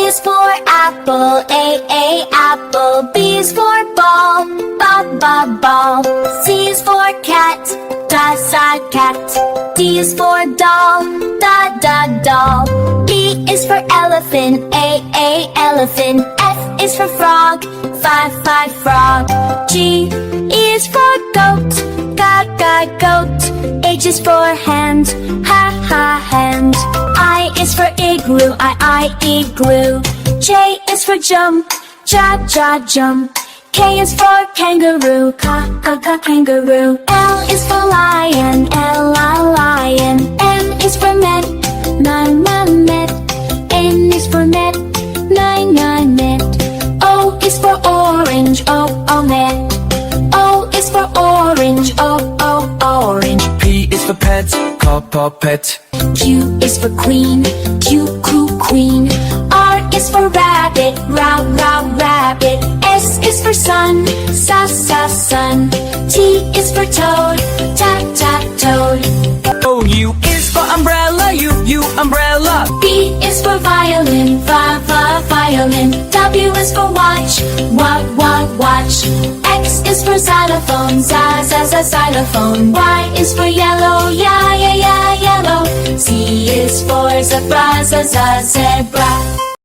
is for apple, A, apple. B is for ball, ball. C is for cat, cat. D is for doll, doll. E is for elephant, A, elephant. F is for frog, frog. G is for goat, goat. H is for hand, hand. I is for igloo, I, igloo. J is for jump, jump. K is for kangaroo, kangaroo. L is for lion, lion. M is for met, met. N is for net, net. O is for orange, net. O is for orange, orange. P is for pet, pet. Q is for queen, queen. R is for rabbit, rabbit. S is for sun, sun. T is for toad, toad. O, U is for umbrella, U, umbrella. V is for violin, violin. W is for watch, watch. X is for xylophone, xylophone. Y is for yellow, yellow. Z is for zebra, zebra.